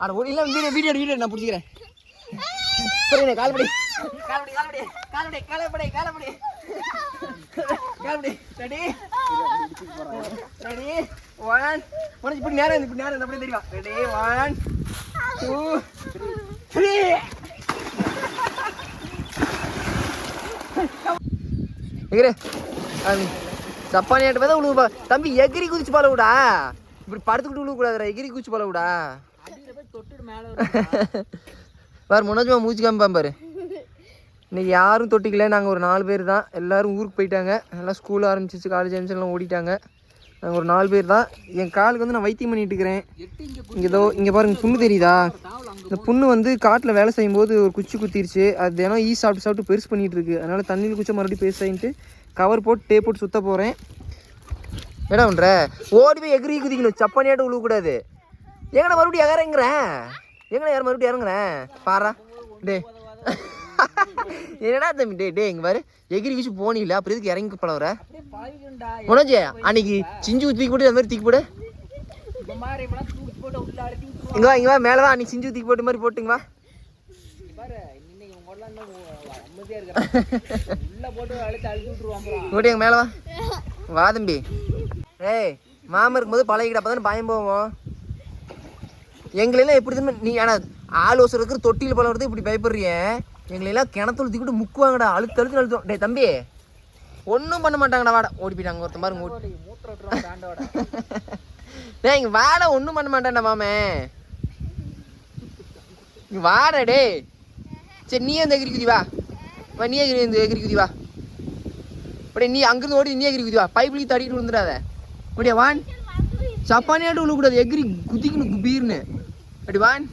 அட இல்ல வீடியோ நான் பிடிச்சிக்கிறேன். புரியல கால்படி ரெடி ரெடி 1 1 இப்படி நேரம் அப்படியே தெரியும். ரெடி 1 2 3 எகிரே சப்பானியாட்டு பார்த்தா உழுவு தம்பி. எகிரி குதிச்சு பால விடா, இப்படி படுத்துக்கிட்டு உழுவ கூடாதுடா. எகிரி குதிச்சு பால விடா. பாரு முன்னாஜமா மூச்சு காமிப்பான் பாரு. இன்னைக்கு யாரும் தொட்டிக்கல. நாங்கள் ஒரு 4 பேர் தான். எல்லோரும் ஊருக்கு போயிட்டாங்க. எல்லாம் ஸ்கூல் ஆரம்பிச்சிச்சு, காலேஜ் ஆரம்பிச்சுலாம் ஓடிட்டாங்க. நாங்கள் ஒரு 4 பேர் தான். என் காலுக்கு வந்து நான் வைத்தியம் பண்ணிட்டு இருக்கிறேன். இங்கே பாருங்க புண்ணு தெரியுதா? இந்த புண்ணு வந்து காட்டில் வேலை செய்யும்போது ஒரு குச்சி குத்திருச்சு. அது தினம் சாப்பிட்டு பெருசு பண்ணிகிட்டு இருக்கு. அதனால் தண்ணியில் குச்சா மறுபடியும் பெருசாகிட்டு கவர் போட்டு டேப் போட்டு சுற்ற போகிறேன். என்ன பண்ணுற? ஓடி போய் எகிரி குதிக்கணும். சப்பானியாட்டு உழுவக்கூடாது. எங்கடா மறுபடியும் இறங்குறேன்? எங்கடா யார் மறுபடியும் இறங்குறேன்? பாரா டே என்னடா தம்பி டே இங்கே பாரு. எகிரி குச்சி போனில்ல, அப்புறம் இதுக்கு இறங்கி பழகுற உனஜி? அன்னைக்கு சிஞ்சு தூக்கி போட்டு அந்த மாதிரி தூக்கி போடு. இங்கே வா மேலே தான். அன்னைக்கு சிஞ்சு தூக்கி போட்டு மாதிரி போட்டுங்க வா. ஓடி மேலே வா. வா தம்பி. ஏய் மாமா இருக்கும்போது பழகிட்ட அப்போ தானே பயம் போவோம். எங்களெல்லாம் எப்படி தான் நீ ஆனால் ஆள் ஒசரம் இருக்கிற தொட்டியில் பழகிறது இப்படி பயப்படுறிய. எங்களெல்லாம் கிணத்துல தூக்கிட்டு முக்குவாங்கடா. அழுத்தம் டே தம்பி ஒன்றும் பண்ண மாட்டாங்கடா. வாடா ஓடி போயிட்டாங்க ஒருத்தன் பாருங்க. டே இங்கே வாடா. ஒன்றும் பண்ண மாட்டான்டா மாமே. இங்கே வாடா டே. சரி நீயே வந்து எகிரி குதி வா. நீயே எகிரி குதி வா. அப்படியே நீ அங்கிருந்து ஓடி நீ எகிரி குதி வா. பைப்லேயும் தடிக்கிட்டு விழுந்துடாத. அப்படியே 1 சப்பானியாட்டு விழுக்கூடாது. எகிரி குதிக்கணும் குபீர்னு. அப்படி 1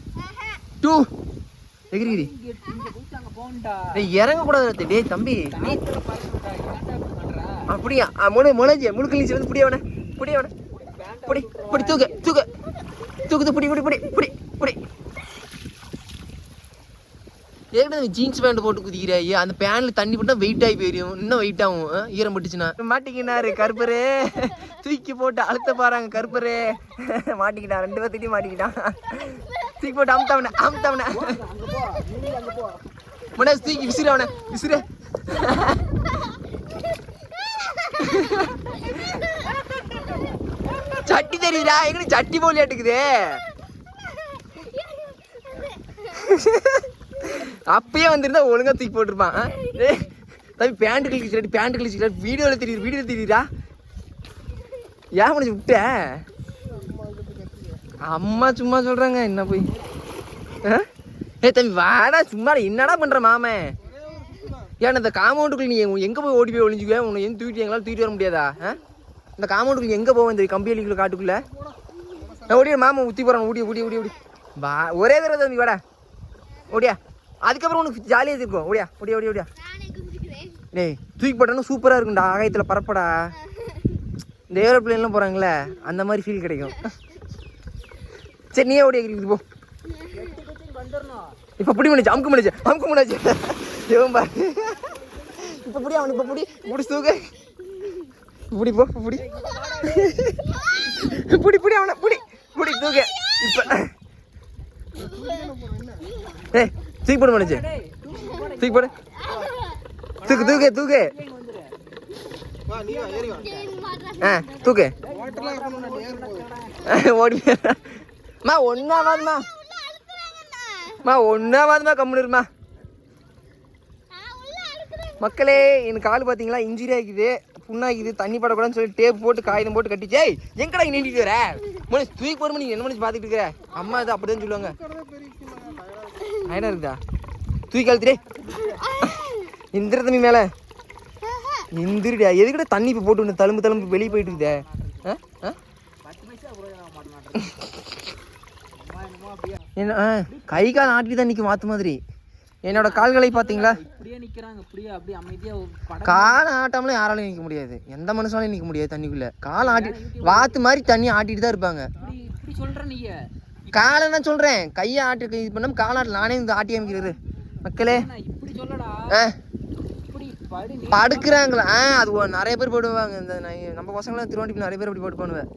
2 எகிரி இறங்க கூடாது. டே தம்பி அப்படியா? முழுக்க நீச்சல் வந்து புடியவன புடி தூக்கு புடி. ஏற்கனவே ஜீன்ஸ் பேண்ட் போட்டு குதிக்கிறாய். அந்த பேன்ல தண்ணி போட்டா வெயிட் ஆகி போயிடும். இன்னும் வெயிட் ஆகும். ஈரம் பட்டுச்சுன்னா மாட்டிக்கினாரு கருப்பரு. தூக்கி போட்டு அழுத்த பாருங்க கருப்பரு. மாட்டிக்கிட்டான். 2 பேர்த்திட்டையும் மாட்டிக்கிட்டான். தூக்கி போட்டு அமுத்தவன முன்னாடி தூக்கி விசிறு. சட்டி தெரியுதா? எங்க சட்டி போலியாட்டுக்குது. அப்பயே வந்துருந்தா ஒழுங்கா தூக்கி போட்டிருப்பான். தம்பி பேண்ட் கிழிச்சு வீடியோவில் தெரியுதா? ஏன் முடிச்சு விட்ட? அம்மா சும்மா சொல்றாங்க. என்ன போய் தம்பி வாடா. சும்மா என்னடா பண்ற மாமே? ஏன்னா இந்த காம்பவுண்டுக்குள்ள நீ எங்க போய் ஓடி போய் ஒளிஞ்சுக்குவேன்? உன்னை எங்க எங்களால் தூக்கிட்டு வர முடியாதா? இந்த காம்பவுண்டுக்குள்ள எங்க போவேன்? இந்த கம்பியலிக்குள்ள காட்டுக்குள்ள ஓடிய மாமா ஊற்றி போறான். ஓடி வா. ஒரே தடவை தம்பி வாடா. ஓடியா. அதுக்கப்புறம் உனக்கு ஜாலியாக இருக்கும். ஓடியா. டேய் தூக்கி போட்டாலும் சூப்பராக இருக்கும்டா. ஆகாயத்தில் பரப்படா. இந்த ஏரோப்ளேன்லாம் போகிறாங்களே அந்த மாதிரி ஃபீல் கிடைக்கும். சரி நீயே ஓடி எகிரி போ. இப்போ பிடி அமுக்கு முடிச்சு எவன் பாரு. இப்போ பிடி அவனுக்கு. இப்போ பிடி தூக்க. புடி போ புடி அவனை புடி தூக்க. இப்போ தூக்கி போட முடிச்சு. தூக்கி போடு. தூக்கு தூக்கு ஓடி ஒன்னாவதுமா கம்முனுமா. மக்களே எனக்கு கால் பார்த்தீங்களா இன்ஜுரி ஆகிக்குது, புண்ணாகிக்குது. தண்ணி படக்கூடாதுன்னு சொல்லி டேப் போட்டு காகிதம் போட்டு கட்டிச்சே. எங்கடா நீண்டிட்டு வர மனுஷ் தூக்கி போடுமா? நீ என்ன மனுஷன் பார்த்துட்டு இருக்கிற? அம்மா இது அப்படிதான் சொல்லுவாங்க. ஆயிடா இருக்குதா? தூக்கி கழுத்துடே. இந்திர தம்பி மேலே இந்திரிடா. எதுக்கிட்ட தண்ணி இப்போ போட்டு தழும்பு வெளியே போயிட்டு இருக்குதே. என்ன கை கால் ஆட்டி தான் நிற்கும் மாற்று மாதிரி. என்னோட கால்களை பார்த்தீங்களா? காலை ஆட்டாமலே யாராலையும் நிற்க முடியாது. எந்த மனுஷனாலையும் நிற்க முடியாது தண்ணிக்குள்ளே. காலை ஆட்டி வாத்து மாதிரி தண்ணி ஆட்டிட்டு தான் இருப்பாங்க. காலை நான் சொல்கிறேன், கையை ஆட்டி இது பண்ண காலாட்டு நானே இந்த ஆட்டி அமைக்கிறது. மக்களே படுக்கிறாங்களா? அது நிறைய பேர் போடுவாங்க. இந்த நம்ம பசங்களாம் திருவண்டிக்கு நிறைய பேர் அப்படி போட்டு பண்ணுவேன்.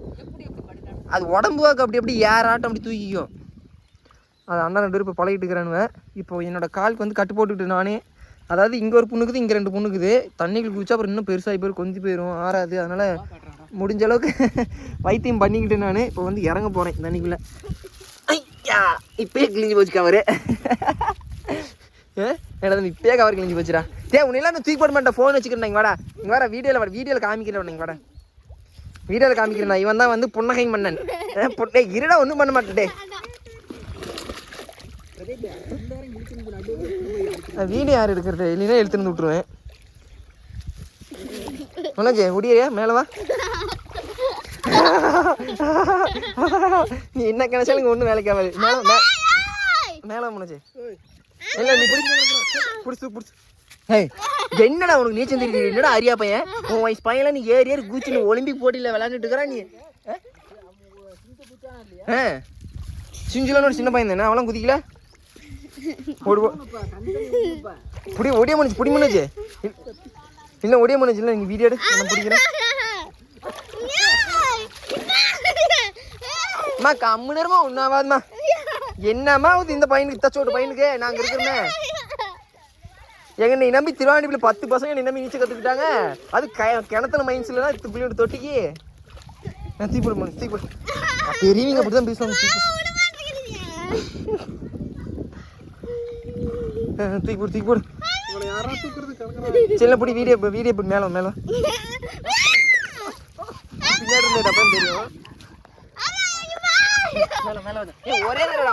அது உடம்புவாக்கு அப்படி ஏறாட்டம் அப்படி தூக்கிக்கும். அது அண்ணன் 2 பேரும் இப்போ பழகிட்டு இருக்கிறானுவேன். இப்போ என்னோடய காலுக்கு வந்து கட்டு போட்டுக்கிட்டு நானே, அதாவது இங்கே ஒரு புண்ணுக்குது, இங்கே 2 புண்ணுக்குது. தண்ணிக்கு குதிச்சா அப்புறம் இன்னும் பெருசாகி போயிடும், கொஞ்சி போயிடும், ஆறாது. அதனால் முடிஞ்ச அளவுக்கு வைத்தியம் பண்ணிக்கிட்டு நான் இப்போ வந்து இறங்க போகிறேன் தண்ணிக்குள்ளே. ஐயா இப்போயே கிழிஞ்சு போச்சு கவரு. என்னது இப்போயே கவர் கிழிஞ்சு போச்சுடா. உன்னெல்லாம் நான் தூக்கி போட மாட்டேன், ஃபோன் வச்சுக்கிறேன். இங்கே வாடா, இங்கே வாடா, வீடியோவில் காமிக்கிறேன். இங்கே வாடா, வீடியோவில் காமிக்கிறேன். இவன் தான் வந்து புன்னகை மன்னன். இருடா, ஒன்றும் பண்ண மாட்டேன். வீடியோ யார் எடுக்கிறது? இல்லைன்னா எடுத்துருந்து விட்டுருவேன். மனோஜ் முடியா மேலே வா. நீ என்ன கிணச்சாலும் இங்கே ஒன்றும் வேலைக்கு ஆகாது. மேலே மனோஜ் இல்லை, நீ பிடிச்சு. ஏய் என்னடா உனக்கு நீச்சல் தெரியுது? என்னடா அரியா பையன், உன் வயசு பையன்லாம் நீ ஏறி குதிச்சு நீ ஒலிம்பிக் போட்டியில் விளையாண்டுட்டு இருக்கிறா நீ. சிஞ்சுலான்னு ஒரு சின்ன பையன் தானே, அவெல்லாம் குதிக்கல. ஒடிய மனுச்சு புடி மனுச்சு இல்லை, ஒடிய மனுச்சு இல்லை. நீங்கள் வீடியோ எடு, நான் பிடிக்கிறேன். அம்மா கம்மு நேரமா ஒன்றாவாதுமா. என்னம்மா ஆகுது இந்த பையனுக்கு, தச்சோட்டு பையனுக்கு நாங்கள் இருக்கிறோமே. எங்க நம்பி திருவாண்டிப்பில் 10 பசங்க என்னை நம்பி நீச்சல் கற்றுக்கிட்டாங்க. அது கிணத்துல மைன்ஸ்ல தான் பிள்ளையோட தொட்டிக்கு தீப்போடு பெரியவங்க அப்படிதான் பேசுவாங்க. தூக்கி போடு. சின்ன பிடி வீடியோ போட்டு மேலே பின்னாடி இருந்தது அப்பதான் தெரியும். ஒரே தடவை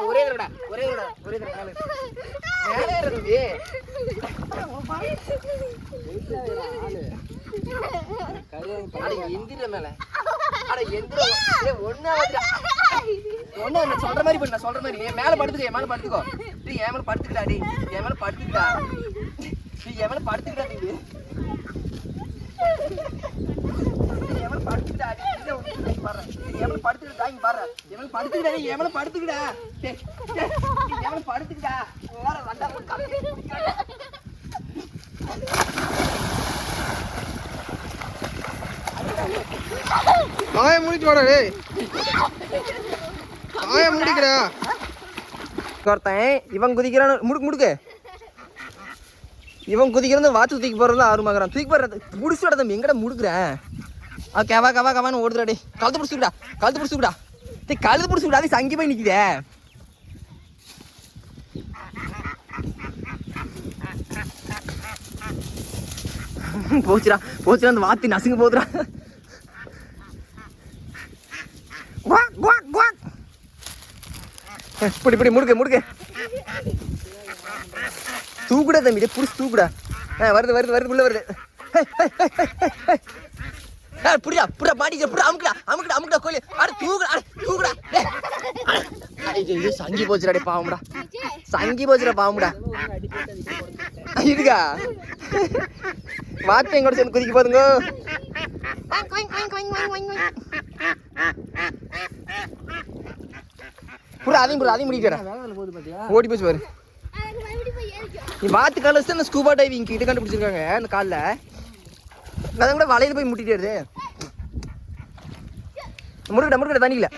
சொல்ற மாதிரி மேல படுத்துக்கோ. என் மேல படுத்துக்கிட்டா இவன் குதிக்கிறான். முடுக்கு இவன் குதிக்கிறது வாட்சு தூக்கி போடுறது ஆர்வமாகறான். தூக்கி போடுறது புடிச்சுடா தம்பி, எங்கடா முடுக்குறேன். கவான்னு ஓடுறாடே. கழுத்து பிடிச்சுடா. கழுத்து பிடிச்சுடா. அது சங்கி போய் நிக்குதே. போச்சுடா அந்த வாத்தி நசுங்க போதுடா. பிடி முடுக்கு தூக்குடா தம்பி, புடிச்சு தூக்குடா. வருது உள்ள வருது. புடிடா மாட்டிக்க, அமுக்குடா கோழி. தூக்குடா. சங்கி போச்சுடா பாவம்டா. இதுக்கா வார்த்தை கூட சேர்ந்து குதிக்க போதுங்க. அதையும் முடிக்கிறா. ஓடி போச்சு பாரு. நீ வாத்து கால வச்சு அந்த ஸ்கூபா டைவிங் இது கண்டுபிடிச்சிருக்காங்க. அந்த காலில் அதான் கூட வலையில போய் முட்டிட்டு முடுக்கிட்ட தண்ணியில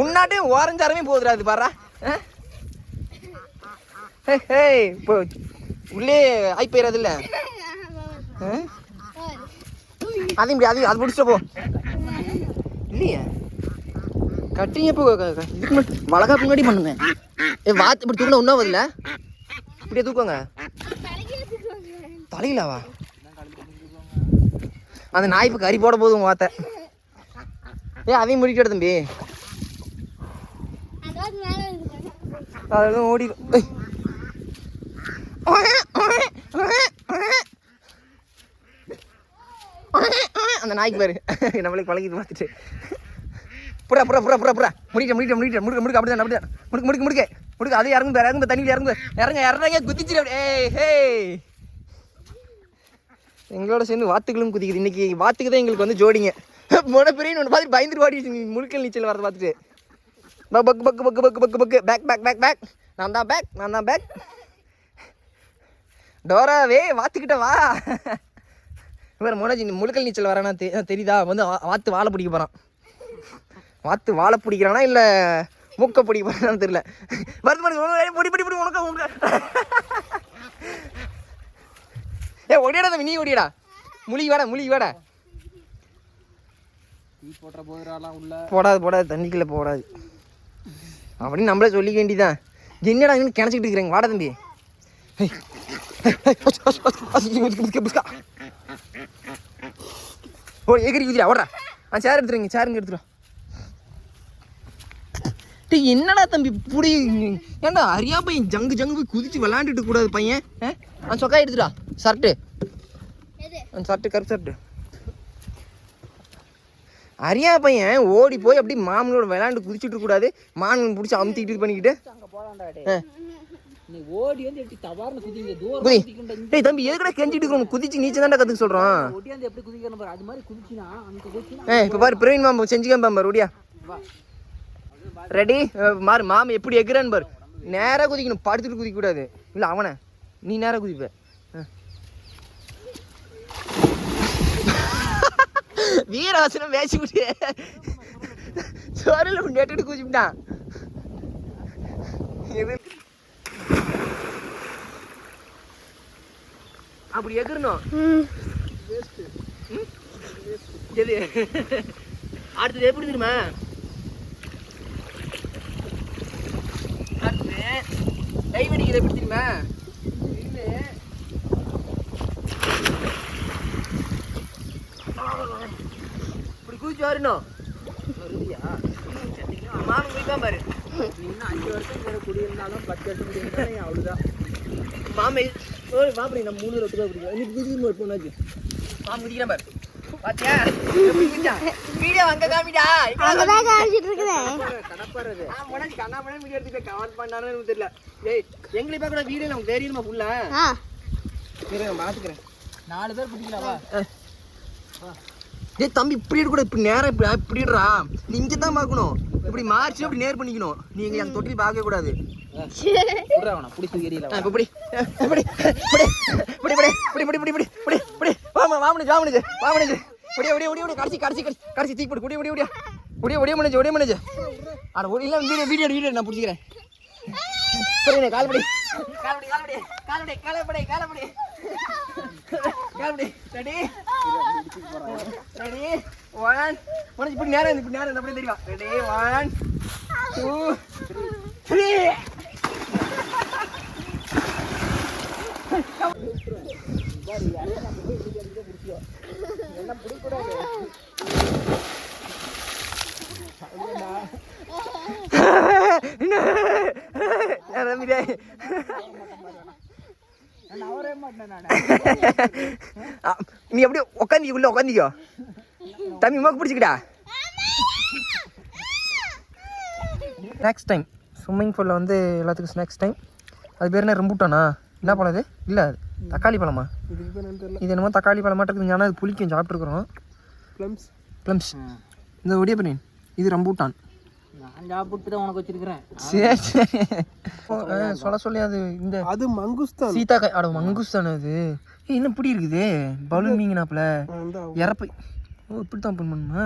உன்னாட்டே ஓரஞ்சாரமே போகுதுடா. அது பாரா இப்போ உள்ளே ஆகி போயிடாது இல்லை. அதையும் அது பிடிச்சிட்டு போ. இல்லையே கட்டிங்க இப்போ இதுக்கு மட்டும் வளகாப்பு முன்னாடி பண்ணுங்க. வாத்து இப்படி தூக்கினா ஒன்றும் ஆகுதுல்ல, இப்படியே தூக்குவாங்க. தலையிலாவா அந்த நாய் இப்போ கறி போட போதும் வாத்த. அதையும் முடிக்கிட்டு தம்பி. அதெல்லாம் ஓடி அந்த நாய்க்கு பாரு நம்மளுக்கு பழகிட்டு பார்த்துட்டு புறா முடிக்க அப்படிதான் முடிக்க அது இறங்கு தண்ணியில் இறங்க குதிச்சிரு. எங்களோட சேர்ந்து வாத்துக்களும் குதிக்குது. இன்னைக்கு வாத்துக்கு தான் எங்களுக்கு வந்து ஜோடிங்க. மொன பெரிய ஒன்று பார்த்துட்டு பயந்துட்டு வாடி முழுக்கல் நீச்சல் வரதை பார்த்துட்டு பேக் நான் தான் பேக் டோராவே வாத்துக்கிட்ட வா. இவர் மோனஜி முழுக்கல் நீச்சல் வரானா தெரியுதா? வந்து வாத்து வாழை பிடிக்க போகிறான். வாத்து வாழை பிடிக்கிறானா இல்லை மூக்க பொடி பண்ணான்னு தெரியல. வருது பாருங்க பொடி பொடி பொடி உனக்கு ஏ ஒடியாடா தம்பி, நீ ஒடியடா. முழுகி வாடா. போடாது தண்ணிக்குள்ள போடாது அப்படின்னு நம்மளே சொல்லிக்க வேண்டியதான். என்னடா இன்னும் கிணச்சிக்கிட்டு இருக்கிறேங்க, வாடா தம்பி. ஓ எகிரி குதிரா ஓடுறா. சேர் எடுத்துருங்க. என்னடா தம்பி புடி, ஏன்டா அரியா பையன் ஜங்கு போய் குதிச்சு விளாண்டுட்டு கூடாது பையன். சொக்கா எடுத்துடா. ஷர்ட்டு கருப்பு ஷர்ட்டு. அரியா பையன் ஓடி போய் அப்படி மாமனோட விளாண்டு குதிச்சுட்டு கூடாது. மாமன் பிடிச்சி அமுத்திட்டு இது பண்ணிக்கிட்டு தம்பி எதுக்கடா கெஞ்சிட்டு இருக்கோம். குதிச்சு நீச்சல் தான்டா கத்துக்க சொல்றோம். இப்ப பாரு பிரவீன் மாமா செஞ்சுக்காம பாரு. ஒடியா ரெடி மாறு. மாமா எப்படி எக்குறான்னு பாரு. நேரா குதிக்கணும், படுத்துட்டு குதிக்க கூடாது. இல்ல அவனை நீ நேரா குதிப்ப. வீரவாசனம் பேசி விட்டு சோரில் நேட்டு குதிச்சுட்டான். அப்படி எகிறணும். எது அடுத்தது எப்படி தெரியுமா? அடுத்தது டைவ் அடிக்கிறது எப்படி தெரியுமா? இப்படி குதிச்சு வரணும். மாமன் குதிக்காம பாரு. இன்னும் 5 வருஷம் குடியிருந்தாலும் 10 வருஷம் குடியிருந்தாலும் அவ்வளோதான். மாமை மாப்பிடி நம்ம 3 ரூபா பிடிக்கும். இன்னைக்கு குதிக்கணும் ஒரு பொண்ணாச்சு. மாமன் குதிக்கிறேன் பாரு. பாத்தியா வீடியோ அங்க காமிடா. அங்கதான் காமிச்சிட்டு இருக்கேன். கடப்பாறது முன்னாடி கண்ணாமணி வீடியோ எடுத்து கமெண்ட் பண்ணானு தெரியல. டேய் எங்களை பார்க்கற வீடியோ நமக்கு தெரியுமா ஃபுல்லா? இருங்க மாத்துக்கிறேன். 4 பேர் பிடிக்கலாமா? டேய் தம்பி இப்படி கூட இப்படி நேரா இப்படிடுறா. நீ இங்க தான் பார்க்கணும். இப்படி மார்ச் அப்படி நேர் பண்ணிக்கணும். நீ எங்க அந்த தொட்டி பார்க்க கூடாது. புடிடா புடிச்சு ஏரியல. இப்படி இப்படி இப்படி இப்படி இப்படி இப்படி இப்படி இப்படி இப்படி வாமனே ஒடி கடைசி தீ போடு. ஒடி மனேஜ் அட ஒரு இல்ல வீடியோ நான் புடிச்சிக்கிறேன். சரிங்க கால்படி ரெடி 1 மனேஜ் இப்படி நேரா அப்படியே தெரியுமா? ரெடி 1 2 3 எல்லாம் பிடிக்கூடாது. நீ எப்படி உட்காந்திக்கோ தம்பி மோக்கு பிடிச்சிக்கிட்டா. Snacks time. ஸ்விம்மிங் பூலில் வந்து எல்லாத்துக்கும் ஸ்நாக்ஸ் டைம். அது பேர் என்ன ரம்பூட்டானா? என்ன பழம் இது? இல்லை தக்காளி பழமா? இது என்னமோ தக்காளி பழம் மாட்டேன் இருக்குது. ஆனால் அது புளிக்கும். சாப்பிட்ருக்குறோம். ப்ளம்ஸ். இந்த ஒடிய பண்ணி இது ரம்பூட்டான். நான் சாப்பிட்டு தான் உனக்கு வச்சிருக்கிறேன். சரி சொல்லி அது இந்த அது மங்குஸ்தான். சீதாக்காய். அட மங்குஸ்தான் அது. இன்னும் இப்படி இருக்குது பலூன் மீங்கினாப்புல இறப்பை. ஓ இப்படி தான் பண்ணுமா?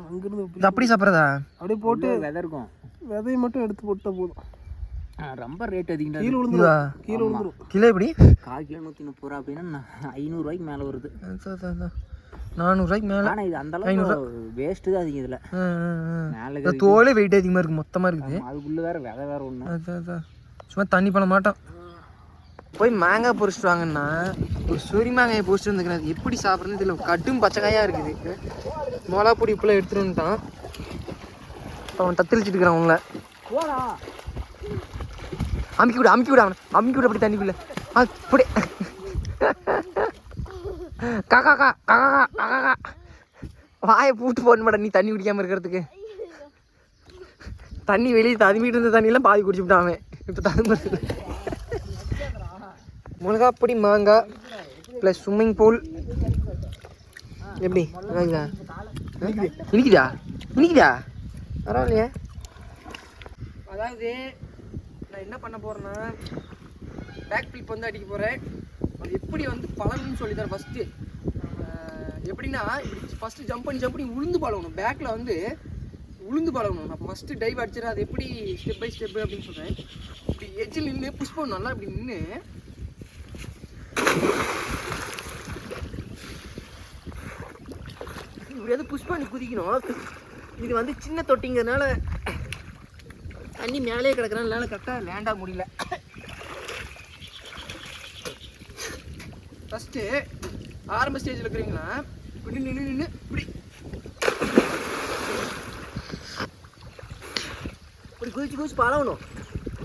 அங்கிருந்து அப்படி சாப்பிட்றதா? அப்படியே போட்டு விதை இருக்கும். விதையை மட்டும் எடுத்து போட்டா போதும். ரொம்ப ரேட் அதிகம். கீழே விழுந்துரும். கிலோ எப்படி? 1/4 கிலோ 130 ரூபா அப்படின்னா 500 ரூபாய்க்கு மேலே வருது. 400 ரூபாய்க்கு மேலே. ஆனால் இது அந்த அளவுக்கு வேஸ்ட்டு தான் அதிகம் இதில். மேலே தோலே வெயிட் அதிகமாக இருக்குது. மொத்தமாக இருக்குது. அதுக்குள்ளே வேறு விதை வேறு ஒன்று. அதான் சும்மா தண்ணி பண்ண மாட்டோம். போய் மாங்காய் பொறிச்சிட்டு வாங்கன்னா ஒரு சொரி மாங்காயை பொறிச்சிட்டு வந்துக்கிறாரு. எப்படி சாப்பிட்றதுன்னு தெரியல. கடும் பச்சைக்காயாக இருக்குது. மிளகா பொடி இப்பெல்லாம் எடுத்துகிட்டு வந்துட்டான். அவன் தத்தளிச்சுட்டு இருக்கிறான். அவங்கள அமுக்கி விட அவனை அப்படி தண்ணிக்குள்ள அப்படி காக்கா வாயை பூட்டு போடணும் மேடம். நீ தண்ணி குடிக்காமல் இருக்கிறதுக்கு. தண்ணி வெளியே ததும்பிட்டு இருந்த தண்ணியெல்லாம் பாதி குடிச்சுட்டான் அவன். இப்போ ததும்புறது மிளகாப்பொடி மாங்காய் ப்ளஸ் ஸ்விம்மிங் பூல். எப்படி இனிக்குதா பரவாயில்லையே. அதாவது நான் என்ன பண்ண போகிறேன்னா பேக் ஃபிளிப் வந்து அடிக்க போகிறேன். அது எப்படி வந்து பழகணும்னு சொல்லி தரேன். ஃபஸ்ட்டு எப்படின்னா இப்படி ஃபஸ்ட்டு ஜம்ப் பண்ணி உளுந்து பழகணும். பேக்கில் வந்து உளுந்து பழகணும். நான் ஃபஸ்ட்டு டைவ் அடிச்சிடறேன். அது எப்படி ஸ்டெப் பை ஸ்டெப் அப்படின்னு சொல்கிறேன். இப்படி எஜ்ஜில் நின்று புஷ் பண்ணணும். நல்லா இப்படி நின்று இப்படியாவது புஷ் பண்ணி குதிக்கணும். இது வந்து சின்ன தொட்டிங்கிறதுனால தண்ணி மேலே கிடக்குறதுனால கரெக்டாக லேண்டாக முடியல. ஃபஸ்ட்டு ஆரம்ப ஸ்டேஜில் இருக்கிறீங்களா இப்படி நின்று இப்படி குதிச்சு பழகணும்.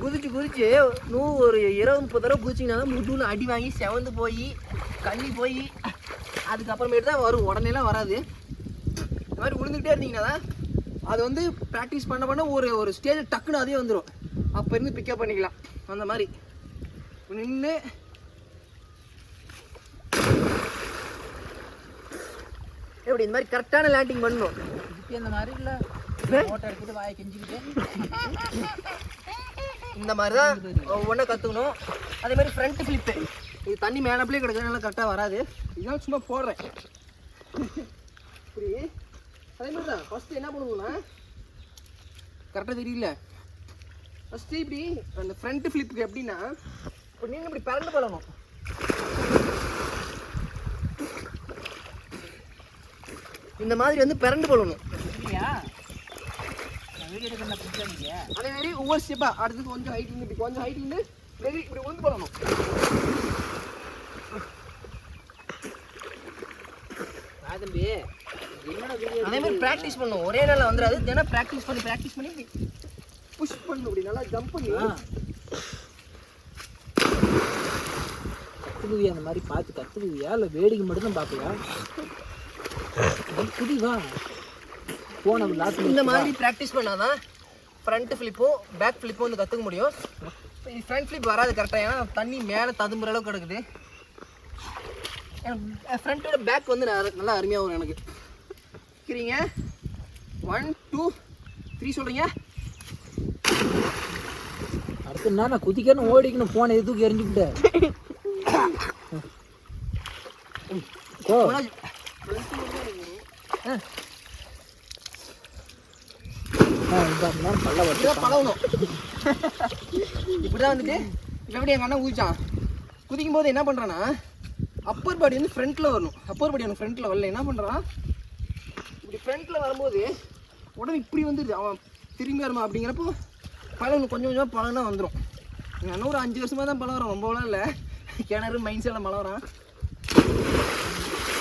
குதிச்சு ஒரு 20-30 தடவை குதிச்சிங்கன்னா முதுகில் அடி வாங்கி செவந்து போய் கண்ணி போய் அதுக்கப்புறமேட்டு தான் வரும். உடனேலாம் வராது. இந்த மாதிரி விழுந்துக்கிட்டே இருந்தீங்கன்னா அது வந்து ப்ராக்டிஸ் பண்ண ஒரு ஸ்டேஜ் டக்குன்னு அதே வந்துடும். அப்போ இருந்து பிக்கப் பண்ணிக்கலாம். அந்த மாதிரி நின்று எப்படி இந்த மாதிரி கரெக்டான லேண்டிங் பண்ணணும். இந்த மாதிரி இல்லை ஃபோட்டோ எடுத்துட்டு வாயை கெஞ்சிக்கிட்டு இந்த மாதிரி தான் ஒவ்வொன்றா கற்றுக்கணும். அதே மாதிரி ஃப்ரண்ட் ஃப்ளிப்பு இது தண்ணி மேலப்பிலே கிடக்கிறதுனால கரெக்டாக வராது. இதெல்லாம் சும்மா போடுறேன் இப்படி. அதே மாதிரி தான் ஃபஸ்ட்டு என்ன பண்ணுவோம்னா கரெக்டாக தெரியல. ஃபஸ்ட்டு இப்படி அந்த ஃப்ரண்ட் ஃப்ளிப்புக்கு எப்படின்னா இப்போ நீங்கள் இப்படி பறந்து பழணும். இந்த மாதிரி வந்து பிறண்டு போடணும். அதே மாதிரி ஒவ்வொரு ஸ்டெப்பாக அடுத்து கொஞ்சம் ஹைட்லேருந்து இப்படி கொஞ்சம் ஹைட்லேருந்து வெறி இப்படி உழுந்து போடணும். அதே மாதிரி ப்ராக்டிஸ் பண்ணணும். ஒரே நாளில் வந்துடாது. தினம் ப்ராக்டிஸ் பண்ணி புஷ் பண்ணணும். இப்படி நல்லா ஜம்ப் பண்ணி கற்றுக்குவியா? அந்த மாதிரி பார்த்து கற்றுக்குவியா இல்லை வேடிக்கை மட்டும்தான் பார்ப்பியா? புதிவா போன இந்த மாதிரி ப்ராக்டிஸ் பண்ணாதான் ஃப்ரண்ட் ஃப்ளிப்பும் பேக் ஃப்ளிப்பும் வந்து கற்றுக்க முடியும். ஃப்ரண்ட் ஃப்ளிப் வராது கரெக்டாக. ஏன்னா தண்ணி மேலே ததும்புற அளவுக்கு கிடக்குது. ஃப்ரண்ட்டோட பேக் வந்து நல்லா அருமையாக வரும் எனக்கு. இருக்கிறீங்க 1 2 3 சொல்கிறீங்க. அடுத்த நான் குதிக்கணும் ஓடிக்கணும். போன எதுக்கு எரிஞ்சுக்கிட்டேன். பழகணும். இப்படிதான் வந்துட்டு எப்படி எங்கள் அண்ணன் குதிச்சான். குதிக்கும் போது என்ன பண்ணுறான்னா அப்பர் பாடி வந்து ஃப்ரண்ட்டில் வரணும். அப்பர் பாடி அவனுக்கு ஃப்ரண்ட்டில் வரல. என்ன பண்ணுறான் இப்படி ஃப்ரண்ட்டில் வரும்போது உடனே இப்படி வந்துடுது. அவன் திரும்பி வருமா அப்படிங்கிறப்போ பழகணும். கொஞ்சம் கொஞ்சமாக பழகினா வந்துடும். எங்கள் அண்ணன் ஒரு 5 வருஷமாக தான் பழகிறோம். ரொம்பலாம் இல்லை. கிணறு மைண்ட் செட்டில் பழகிறான்.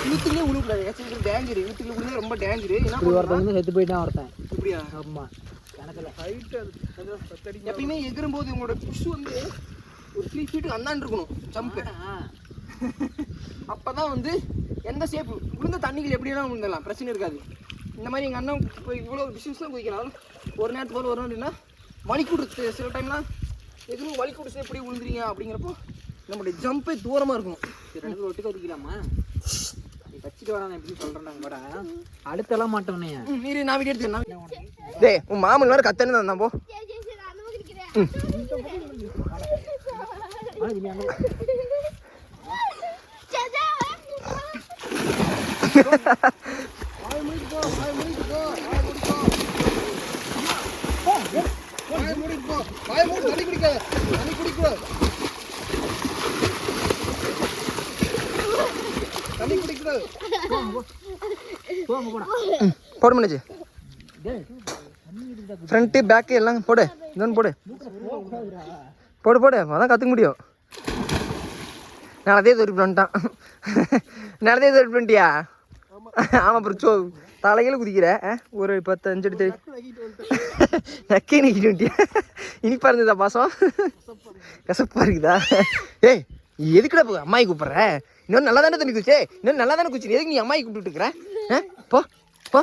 இழுத்துலேயே விழுக்கூடாது. Actually danger. இழுத்துக்குள்ள விழுந்தா ரொம்ப டேஞ்சரு. என்ன ஒருத்தன் செத்து போயிட்டான் ஒருத்தன். இப்படியா? ஆமாம். கணக்கில் ஹைட்டு எப்பயுமே எகிரும் போது உங்களோட புஷ் வந்து ஒரு 3 ஃபீட்டுக்கு அந்தாண்டு இருக்கணும் ஜம்ப்பு. அப்போ தான் வந்து எந்த சேஃப் விழுந்த தண்ணிகள் எப்படியெல்லாம் விழுந்துடலாம். பிரச்சனை இருக்காது. இந்த மாதிரி எங்கள் அண்ணன் இப்போ இவ்வளோ டிஸ்டன்ஸ்லாம் குதிக்கிறாலும் ஒரு நேரத்துக்கு போல வரும் அப்படின்னா வலி கொடுத்து சில டைம்லாம் எதுவும் வலி கொடுத்து எப்படி விழுந்துறீங்க அப்படிங்கிறப்போ நம்மளுடைய ஜம்பே தூரமாக இருக்கணும். 2 பேர் ஒட்டுக்க ஒதுக்கலாமா? நீ வச்சுட்டு வரான் எப்படின்னு சொல்கிறேன் கூட அடுத்தெல்லாம் மாட்டோன்னே. நீர் நான் வீடியோ எடுத்துக்கிறேன். டேய் உன் மாமன் வேறு கத்தன்னு தான் போ. போட முடிஞ்சு ஃப்ரண்ட்டு பேக்கு எல்லாம் போடு. இன்னொன்று போடு போடு போடு. அதான் கற்றுக்க முடியும். நடந்தே தோறி பண்ணிட்டான். நடந்தே தோறி பண்ணிட்டியா? ஆமாம். அப்புறம் தலையில் குதிக்கிற ஒரு 10-5 எடுத்து நக்கே நிக்கிட்டு வந்துட்டியா? இனிப்பா இருந்ததா பாசம்? கசப்பா இருக்குதா? ஏய் எதுக்குடா போ அம்மாயி கூப்பிட்ற? இன்னொன்று நல்லா தானே தண்ணி குதிச்சே. இன்னொன்று நல்லா தானே குதிச்சு. எதுக்கு நீ அம்மாயி கூப்பிட்டு இருக்கிற? போ போ.